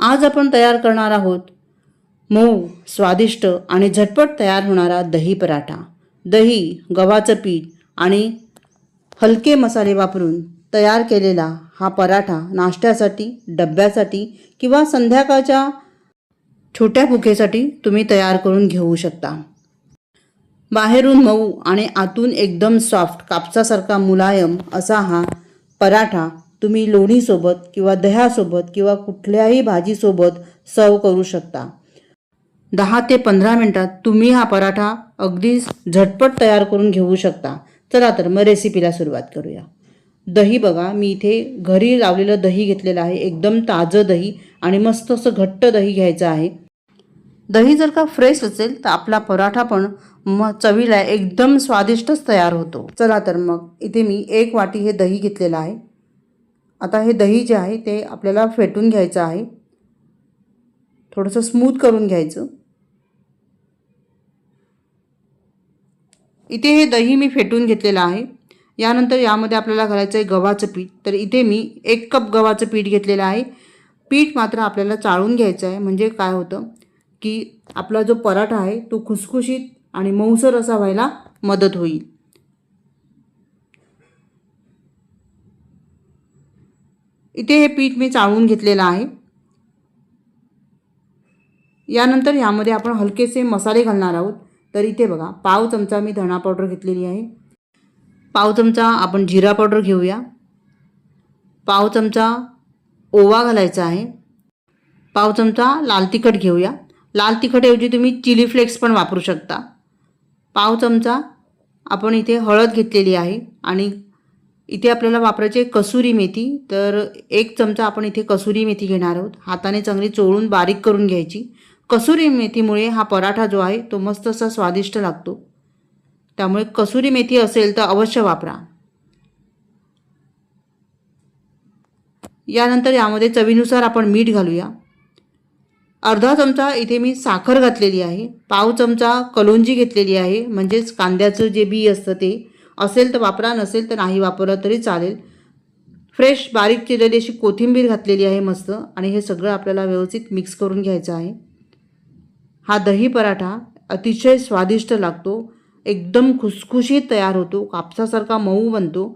आज आपण तयार करणार आहोत मऊ, स्वादिष्ट आणि झटपट तयार होणारा दही पराठा। दही, गव्हाचं पीठ आणि हलके मसाले वापरून तयार केलेला हा पराठा नाश्त्यासाठी, डब्यासाठी किंवा संध्याकाळच्या छोट्या भुकेसाठी तुम्ही तयार करून घेऊ शकता। बाहेरून मऊ आणि आतून एकदम सॉफ्ट, कापसासारखा मुलायम असा हा पराठा तुम्ही लोणीसोबत किंवा दह्यासोबत किंवा कुठल्याही भाजीसोबत सर्व करू शकता। 10 ते 15 मिनिटात तुम्ही हा पराठा अगदी झटपट तयार करून घेऊ शकता। चला तर मग रेसिपीला सुरुवात करूया। दही बघा, मी इथे घरी लावलेलं दही घेतलेलं आहे, एकदम ताजं दही आणि मस्त असं घट्ट दही घ्यायचं आहे। दही जर का फ्रेश असेल तर आपला पराठा पण चवीला एकदम स्वादिष्टच तयार होतो। चला तर मग इथे मी 1 वाटी हे दही घेतलेलं आहे। आता हे दही जे आहे ते आपल्याला फेटून घ्यायचं आहे, थोडंसं स्मूथ करून घ्यायचं। इथे हे दही मी फेटून घेतलेलं आहे। यानंतर यामध्ये आपल्याला घालायचं आहे गव्हाचं पीठ। तर इथे मी 1 कप गव्हाचं पीठ घेतलेलं आहे। पीठ मात्र आपल्याला चाळून घ्यायचं आहे, म्हणजे काय होतं की आपला जो पराठा आहे तो खुसखुशीत आणि मऊसर असा व्हायला मदत होईल। इथे हे पीठ मी चाळून घेतलेलं आहे। यानंतर यामध्ये आपण हलकेसे मसाले घालणार आहोत। तर इथे बघा, पाव चमचा मी धणा पावडर घेतलेली आहे, पाव चमचा आपण जिरा पावडर घेऊया, पाव चमचा ओवा घालायचा आहे, पाव चमचा लाल तिखट घेऊया। लाल तिखटऐवजी तुम्ही चिली फ्लेक्स पण वापरू शकता। पाव चमचा आपण इथे हळद घेतलेली आहे आणि इथे आपल्याला वापरायची कसुरी मेथी। तर 1 चमचा आपण इथे कसुरी मेथी घेणार आहोत, हाताने चांगली चोळून बारीक करून घ्यायची। कसुरी मेथीमुळे हा पराठा जो आहे तो मस्त असा स्वादिष्ट लागतो, त्यामुळे कसुरी मेथी असेल तर अवश्य वापरा। यानंतर यामध्ये चवीनुसार आपण मीठ घालूया। अर्धा चमचा इथे मी साखर घातलेली आहे, पाव चमचा कलोंजी घेतलेली आहे, म्हणजेच कांद्याचं जे बी असतं ते असेल तर वापरा, नसेल तर नाही वापरलं तरी चालेल। फ्रेश बारीक चिरलेली अशी कोथिंबीर घातलेली आहे मस्त, आणि हे सगळं आपल्याला व्यवस्थित मिक्स करून घ्यायचं आहे। हा दही पराठा अतिशय स्वादिष्ट लागतो, एकदम खुसखुशीत तयार होतो, कापसासारखा मऊ बनतो।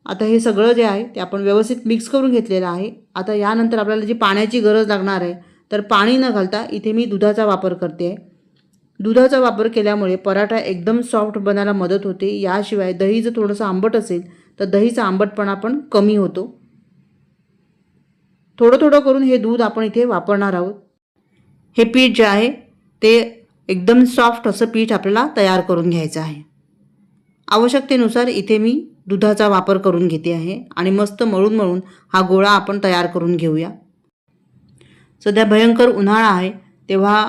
आता हे सगळं जे आहे ते आपण व्यवस्थित मिक्स करून घेतलेलं आहे। आता यानंतर आपल्याला जी पाण्याची गरज लागणार आहे, तर पाणी न घालता इथे मी दुधाचा वापर करते आहे। दुधाचा वापर केल्यामुळे पराठा एकदम सॉफ्ट बनायला मदत होते। याशिवाय दही जर थोडंसं आंबट असेल तर दहीचा आंबटपणा पण कमी होतो। थोडं थोडं करून हे दूध आपण इथे वापरणार आहोत। हे पीठ जे आहे ते एकदम सॉफ्ट असं पीठ आपल्याला तयार करून घ्यायचं आहे। आवश्यकतेनुसार इथे मी दुधाचा वापर करून घेते आहे आणि मस्त मळून मळून हा गोळा आपण तयार करून घेऊया। सध्या भयंकर उन्हाळा आहे, तेव्हा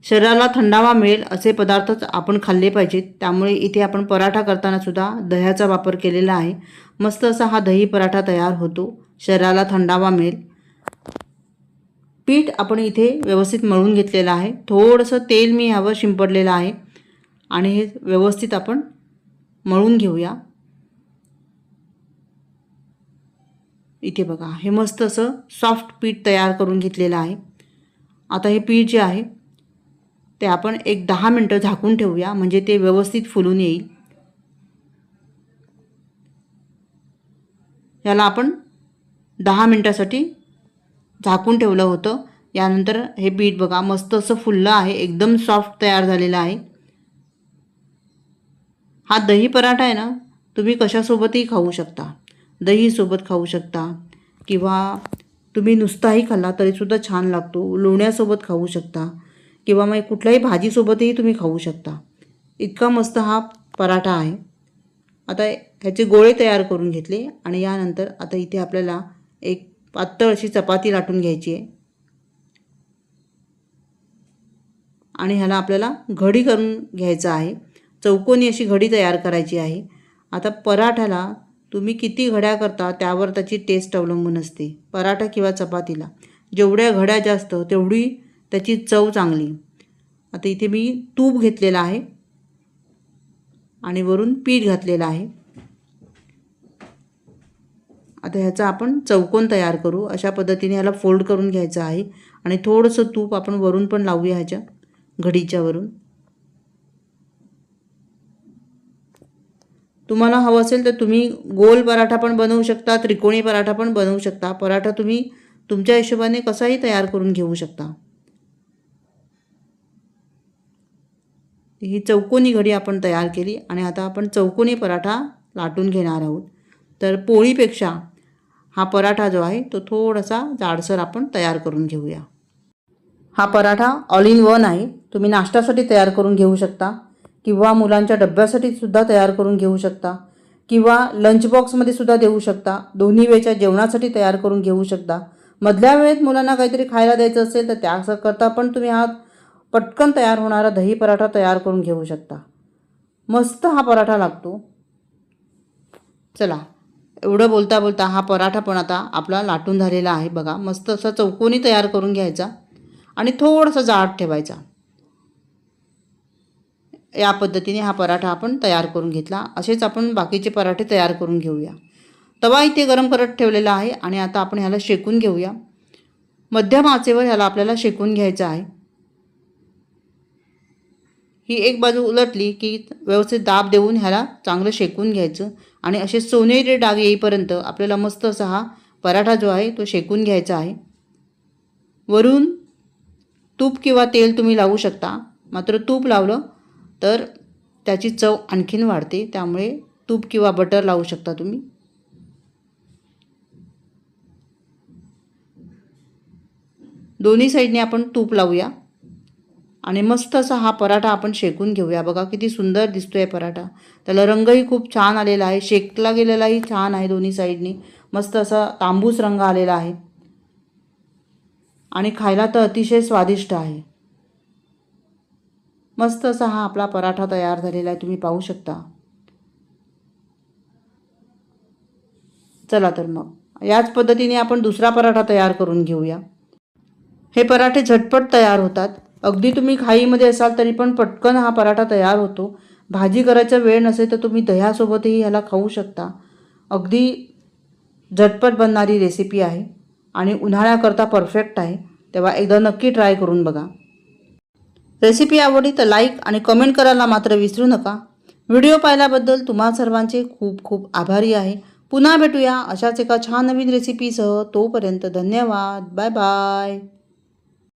शरीराला थंडावा मिळेल असे पदार्थच आपण खाल्ले पाहिजेत, त्यामुळे इथे आपण पराठा करताना सुद्धा दह्याचा वापर केलेला आहे। मस्त असा हा दही पराठा तयार होतो, शरीराला थंडावा मिळेल। पीठ आपण इथे व्यवस्थित मळून घेतलेलं आहे, थोडंसं तेल मी ह्यावर शिंपडलेलं आहे आणि हे व्यवस्थित आपण मळून घेऊया। इथे बघा, हे मस्त असं सॉफ्ट पीठ तयार करून घेतलेलं आहे। आता हे पीठ जे आहे ते आपण 10 मिनिटं झाकून ठेवूया, म्हणजे ते व्यवस्थित फुलून येईल। याला आपण 10 मिनिटासाठी झाकून ठेवलं होतं। यानंतर हे पीठ बघा मस्त असं फुललं आहे, एकदम सॉफ्ट तयार झालेलं आहे। हा दही पराठा आहे ना, तुम्ही कशासोबतही खाऊ शकता, दहीसोबत खाऊ शकता किंवा तुम्ही नुसताही खाल्ला तरीसुद्धा छान लागतो, लोण्यासोबत खाऊ शकता किंवा मग कुठल्याही भाजीसोबतही तुम्ही खाऊ शकता। इतका मस्त हा पराठा आहे। आता ह्याचे गोळे तयार करून घेतले आणि यानंतर आता इथे आपल्याला एक पातळ अशी चपाती लाटून घ्यायची आहे आणि ह्याला आपल्याला घडी करून घ्यायचं आहे, चौकोनी अशी घडी तयार करायची आहे। आता पराठ्याला तुम्ही किती घड्या करता त्यावर त्याची टेस्ट अवलंबून असते। पराठा किंवा चपातीला जेवढ्या घड्या जास्त तेवढी त्याची चव चांगली। आता इथे मी तूप घेतलेलं आहे आणि वरून पीठ घातलेलं आहे आता ह्याचा आपण चौकोन तयार करू. अशा पद्धतीने ह्याला फोल्ड करून घ्यायचं आहे आणि थोडंसं तूप आपण वरून पण लावूया ह्याच्या घडीच्या वरून. तुम्हाला हवं असेल तर तुम्ही गोल पराठा पण बनवू शकता, त्रिकोणी पराठा पण बनवू शकता. पराठा तुम्ही तुमच्या हिशोबाने कसाही तयार करून घेऊ शकता. ही चौकोनी घडी आपण तयार केली आणि आता आपण चौकोनी पराठा लाटून घेणार आहोत. तर पोळीपेक्षा हा पराठा जो आहे तो थोडासा जाडसर आपण तयार करून घेऊया. हा पराठा ऑल इन वन आहे. तुम्ही नाश्त्यासाठी तयार करून घेऊ शकता किंवा मुलांच्या डब्यासाठी सुद्धा तयार करून घेऊ शकता किंवा लंच बॉक्समध्ये सुद्धा देऊ शकता. दोन्ही वेळच्या जेवणासाठी तयार करून घेऊ शकता. मधल्या वेळेत मुलांना काहीतरी खायला द्यायचं असेल तर त्याकरता पण तुम्ही हा पटकन तयार होणारा दही पराठा तयार करून घेऊ शकता. मस्त हा पराठा लागतो. चला, एवढं बोलता बोलता हा पराठा पण आता आपला लाटून झालेला आहे बघा. मस्त असा चौकोनी तयार करून घ्यायचा आणि थोडासा जाड ठेवायचा. या पद्धतीने हा पराठा आपण तयार करून घेतला. असेच आपण बाकीचे पराठे तयार करून घेऊया. तवा इथे गरम करत ठेवलेला आहे आणि आता आपण ह्याला शेकून घेऊया. मध्यम आचेवर ह्याला आपल्याला शेकून घ्यायचं आहे. ही एक बाजू उलटली की व्यवस्थित दाब देऊन ह्याला चांगलं शेकून घ्यायचं आणि असे सोनेरी डाग येईपर्यंत आपल्याला मस्त असा हा पराठा जो आहे तो शेकून घ्यायचा आहे. वरून तूप किंवा तेल तुम्ही लावू शकता. मात्र तूप लावलं तर त्याची चव आणखीन वाढते, त्यामुळे तूप किंवा बटर लावू शकता तुम्ही. दोन्ही साईडने आपण तूप लावूया आणि मस्त असा हा पराठा आपण शेकून घेऊया. बघा किती सुंदर दिसतोय पराठा. त्याला रंगही खूप छान आलेला आहे. शेकला गेलेलाही छान आहे. दोन्ही साईडनी मस्त असा तांबूस रंग आलेला आहे आणि खायला तर अतिशय स्वादिष्ट आहे. मस्त असा हा आपला पराठा तयार झालेला आहे, तुम्ही पाहू शकता. चला तर मग याच पद्धतीने आपण दुसरा पराठा तयार करून घेऊया. हे पराठे झटपट तयार होतात. अगदी तुम्ही घाईमध्ये असाल तरी पण पटकन हा पराठा तयार होतो. भाजी करायचा वेळ नसेल तर तुम्ही दह्यासोबतही ह्याला खाऊ शकता. अगदी झटपट बनणारी रेसिपी आहे आणि उन्हाळ्याकरता परफेक्ट आहे. तेव्हा एकदा नक्की ट्राय करून बघा. रेसिपी आवडली तर लाईक आणि कमेंट करायला मात्र विसरू नका. व्हिडिओ पाहिल्याबद्दल तुम्हा सर्वांचे खूप खूप आभारी आहे. पुन्हा भेटूया अशाच एका छान नवीन रेसिपीसह. तोपर्यंत धन्यवाद. Bye bye.